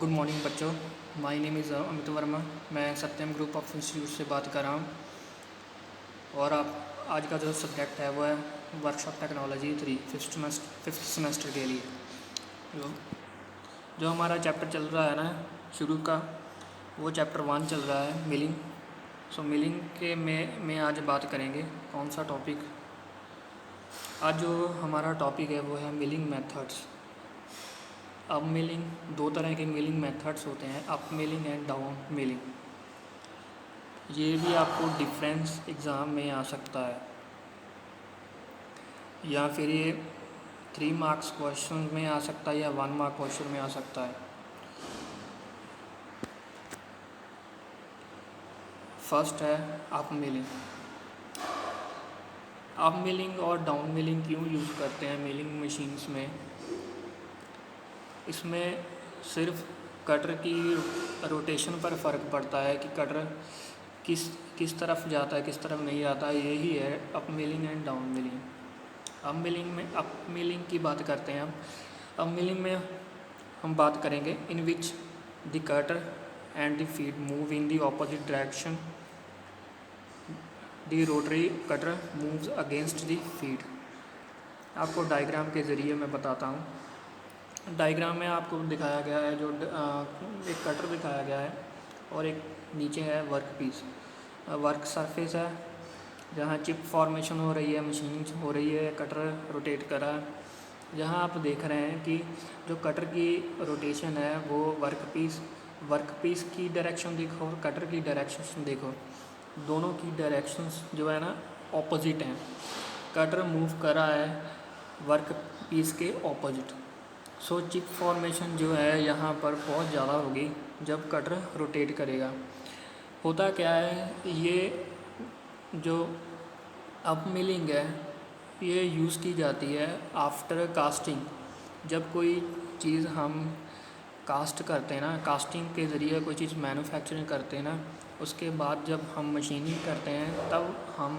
Good morning बच्चों। My name is Amit Verma. मैं सत्यम group of institute से बात कर रहा हूँ। और आप आज का जो सब्जेक्ट है वो है वर्कशॉप टेक्नोलॉजी 3 फिफ्थ सेमेस्टर के लिए। जो हमारा चैप्टर चल रहा है ना शुरू का, वो चैप्टर 1 चल रहा है मिलिंग। मिलिंग के में आज बात करेंगे कौन सा टॉपिक। आज जो हमारा टॉपिक है वो है मिलिंग मेथड्स। अप मिलिंग, दो तरह के मिलिंग मेथड्स होते हैं, up milling and down milling. ये भी आपको डिफरेंस एग्ज़ाम में आ सकता है, या फिर ये 3 मार्क्स क्वेश्चन में आ सकता है या 1 मार्क क्वेश्चन में आ सकता है। फर्स्ट है अप मिलिंग। अप मिलिंग और डाउन मिलिंग क्यों यूज़ करते हैं मिलिंग मशीन्स में? इसमें सिर्फ कटर की रोटेशन पर फ़र्क पड़ता है कि कटर किस तरफ जाता है, किस तरफ नहीं जाता है। यही है up milling and down milling. Up milling की बात करते हैं हम। अप मिलिंग में हम बात करेंगे in which the cutter and the feed move in the opposite direction, the rotary cutter moves against the feed. आपको डायग्राम के ज़रिए मैं बताता हूँ। डायग्राम में आपको दिखाया गया है जो एक कटर दिखाया गया है और एक नीचे है वर्क पीस। वर्क सरफेस है जहाँ चिप फॉर्मेशन हो रही है, मशीनिंग हो रही है, कटर रोटेट कर रहा है। जहाँ आप देख रहे हैं कि जो कटर की रोटेशन है वो वर्क पीस की डायरेक्शन देखो और कटर की डायरेक्शन देखो, दोनों की डायरेक्शंस जो है ना ऑपोजिट हैं। कटर मूव कर रहा है वर्क पीस के ऑपोजिट। चिप फॉर्मेशन जो है यहाँ पर बहुत ज़्यादा होगी जब कटर रोटेट करेगा। होता क्या है, ये जो अप मिलिंग है ये यूज़ की जाती है आफ्टर कास्टिंग। जब कोई चीज़ हम कास्ट करते हैं ना, कास्टिंग के ज़रिए कोई चीज़ मैन्युफैक्चरिंग करते हैं ना, उसके बाद जब हम मशीनिंग करते हैं तब हम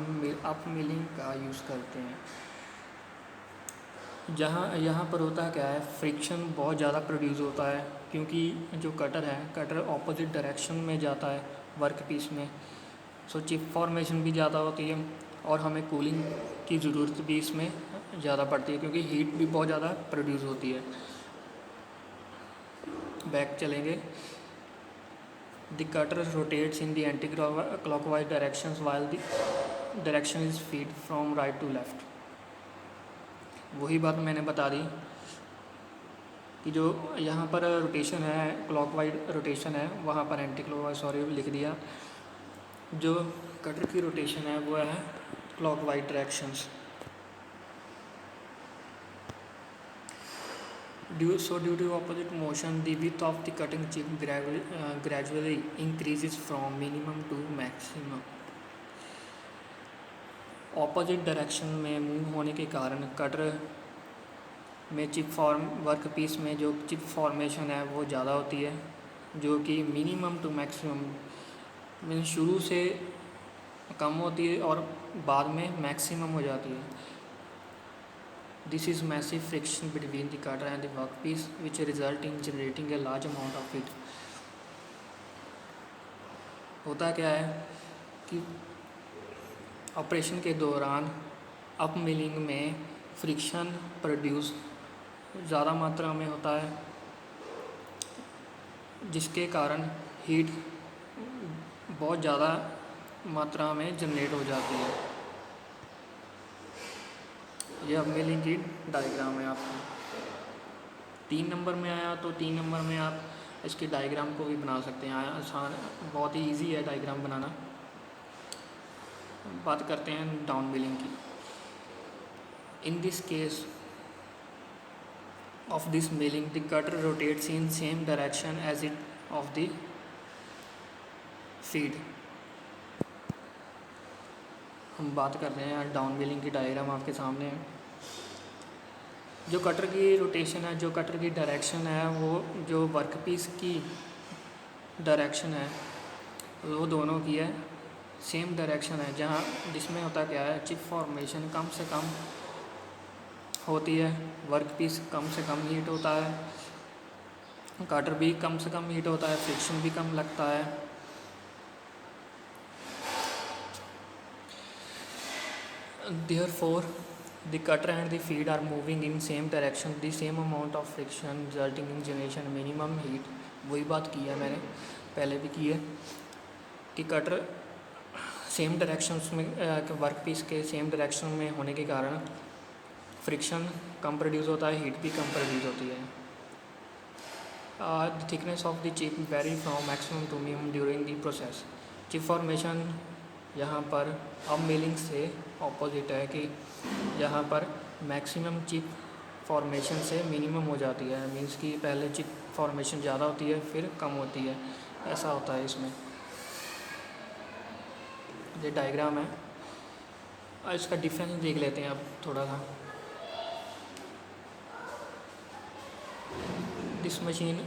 अप मिलिंग का यूज़ करते हैं। जहाँ यहाँ पर होता क्या है, फ्रिक्शन बहुत ज़्यादा प्रोड्यूस होता है क्योंकि जो कटर ऑपोजिट डायरेक्शन में जाता है वर्क पीस में। चिप फॉर्मेशन भी ज़्यादा होती है और हमें कूलिंग की ज़रूरत भी इसमें ज़्यादा पड़ती है क्योंकि हीट भी बहुत ज़्यादा प्रोड्यूस होती है। बैक चलेंगे। The cutter rotates in the anti clockwise directions while the direction is feed from right to left. वही बात मैंने बता दी कि जो यहाँ पर रोटेशन है, क्लॉकवाइज रोटेशन है, वहाँ पर एंटी क्लॉकवाइज लिख दिया। जो कटर की रोटेशन है वो है clockwise directions. Due to opposite motion, the width of the cutting chip gradually increases from minimum to maximum. Opposite direction में मूव होने के कारण कटर में वर्क पीस में जो चिप फॉर्मेशन है वो ज़्यादा होती है, जो कि मिनिमम टू मैक्सिमम मीन शुरू से कम होती है और बाद में मैक्सिमम हो जाती है। This is massive friction between the cutter and the workpiece, which result in generating a large amount of heat. होता क्या है कि ऑपरेशन के दौरान अप मिलिंग में फ्रिक्शन प्रोड्यूस ज़्यादा मात्रा में होता है, जिसके कारण हीट बहुत ज़्यादा मात्रा में जनरेट हो जाती है। यह अप मिलिंग की डायग्राम है। आपको 3 नंबर में आया तो 3 नंबर में आप इसकी डायग्राम को भी बना सकते हैं। आसान, बहुत ही इजी है डायग्राम बनाना। बात करते हैं डाउन मिलिंग की। In this case of this milling the cutter rotates in same direction as it of the feed. हम बात कर रहे हैं डाउन मिलिंग की डायग्राम आपके सामने है। जो कटर की रोटेशन है, जो कटर की डायरेक्शन है, वो जो वर्कपीस की डायरेक्शन है वो दोनों की है सेम डायरेक्शन है, जहाँ जिसमें होता क्या है, चिप फॉर्मेशन कम से कम होती है, वर्कपीस कम से कम हीट होता है कटर भी कम से कम हीट होता है, फ्रिक्शन भी कम लगता है। Therefore, the cutter and the feed are moving in same direction, the same amount of friction resulting in generation minimum heat। वही बात की है मैंने पहले भी की है कि कटर सेम डायरेक्शन में वर्क पीस के सेम डायरेक्शन में होने के कारण फ्रिक्शन कम प्रोड्यूस होता है, हीट भी कम प्रोड्यूस होती है। The thickness of the chip very from maximum to minimum during the process. Chip formation यहाँ पर अब मिलिंग से ऑपोजिट है कि यहाँ पर मैक्सिमम चिप फॉर्मेशन से मिनिमम हो जाती है, मींस कि पहले चिप फॉर्मेशन ज़्यादा होती है फिर कम होती है, ऐसा होता है इसमें। ये डायग्राम है, इसका डिफरेंस देख लेते हैं अब थोड़ा सा। This machine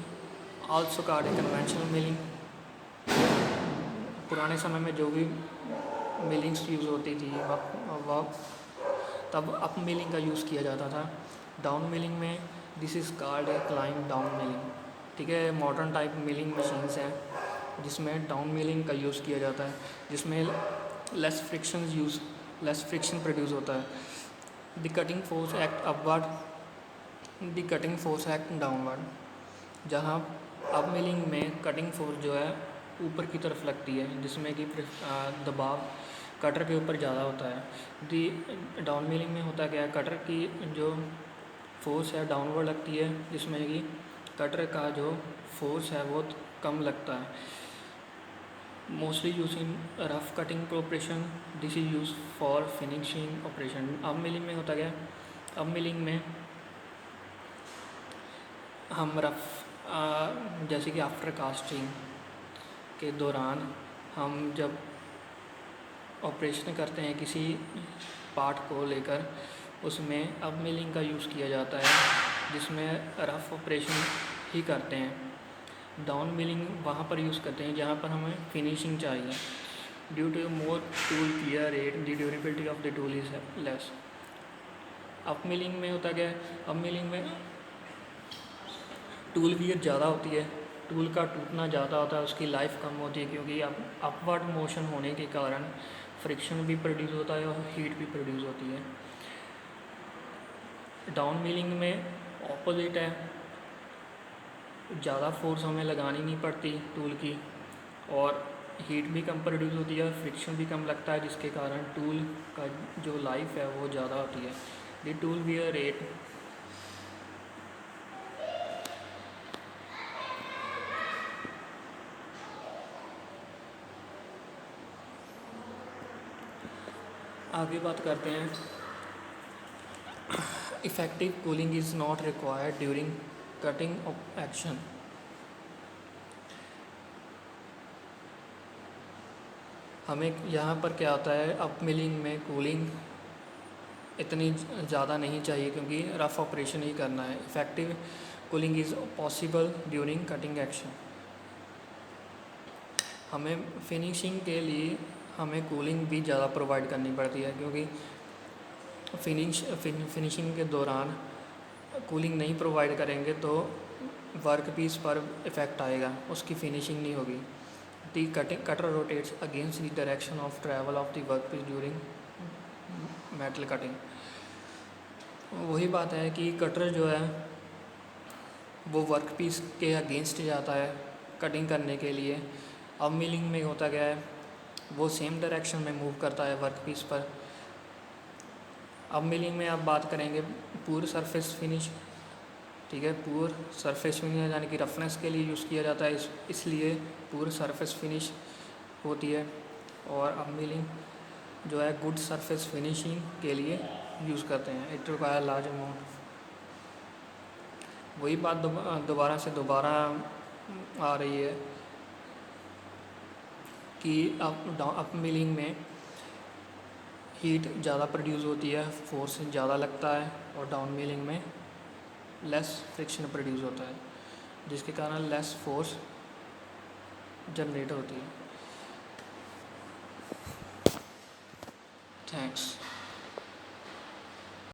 also called a conventional milling. पुराने समय में जो भी मिलिंग्स यूज़ होती थी वह तब अप मिलिंग का यूज़ किया जाता था। डाउन मिलिंग में this is called a climb down milling. ठीक है, मॉडर्न टाइप मिलिंग मशीन्स हैं जिसमें डाउन मिलिंग का यूज़ किया जाता है, जिसमें लेस फ्रिक्शन प्रोड्यूस होता है। The cutting force act upward, the cutting force act downward. जहाँ अप मिलिंग में कटिंग फोर्स जो है ऊपर की तरफ लगती है, जिसमें कि दबाव कटर के ऊपर ज़्यादा होता है। दी डाउन मिलिंग में होता क्या है, कटर की जो फोर्स है डाउनवर्ड लगती है, जिसमें कि कटर का जो फोर्स है वो कम लगता है। Mostly use in rough cutting operation, this is use for finishing operation. अब मिलिंग में होता क्या है, अब मिलिंग में हम रफ जैसे कि आफ्टर कास्टिंग के दौरान हम जब ऑपरेशन करते हैं किसी पार्ट को लेकर, उसमें अब मिलिंग का यूज़ किया जाता है, जिसमें रफ ऑपरेशन ही करते हैं। डाउन मिलिंग वहाँ पर यूज़ करते हैं जहाँ पर हमें फिनिशिंग चाहिए। Due to more tool wear rate the durability of the tool is less. Up milling में होता क्या है, अप मिलिंग में टूल वियर ज़्यादा होती है, टूल का टूटना ज़्यादा होता है, उसकी लाइफ कम होती है, क्योंकि अपवर्ड मोशन होने के कारण फ्रिक्शन भी प्रोड्यूस होता है और हीट भी प्रोड्यूस होती है। डाउन मिलिंग में ऑपोजिट है, ज़्यादा फोर्स हमें लगानी नहीं पड़ती टूल की, और हीट भी कम प्रोड्यूस होती है और फ्रिक्शन भी कम लगता है, जिसके कारण टूल का जो लाइफ है वो ज़्यादा होती है। द टूल वियर रेट आगे बात करते हैं। Effective cooling is not required during cutting action. हमें यहाँ पर क्या होता है, अप मिलिंग में कूलिंग इतनी ज़्यादा नहीं चाहिए क्योंकि रफ ऑपरेशन ही करना है। Effective cooling is possible during cutting action. हमें फिनिशिंग के लिए हमें कूलिंग भी ज़्यादा प्रोवाइड करनी पड़ती है, क्योंकि फिनिशिंग के दौरान कूलिंग नहीं प्रोवाइड करेंगे तो वर्क पीस पर इफ़ेक्ट आएगा, उसकी फिनिशिंग नहीं होगी। The cutter rotates against the direction of travel of the work piece during metal cutting. वही बात है कि कटर जो है वो वर्क पीस के अगेंस्ट जाता है कटिंग करने के लिए। अब मिलिंग में होता क्या है, वो सेम डायरेक्शन में मूव करता है वर्क पीस पर। अब मिलिंग में आप बात करेंगे पूर सरफेस फिनिश, ठीक है, पूर सरफेस फिनिश यानी कि रफनेस के लिए यूज़ किया जाता है, इसलिए पूर सरफेस फिनिश होती है। और अब मिलिंग जो है गुड सरफेस फिनिशिंग के लिए यूज़ करते हैं। It require large amount. वही बात दोबारा आ रही है कि अप मिलिंग में हीट ज़्यादा प्रोड्यूस होती है, फोर्स ज़्यादा लगता है, और डाउन मिलिंग में लेस फ्रिक्शन प्रोड्यूस होता है, जिसके कारण लेस फोर्स जनरेट होती है। थैंक्स।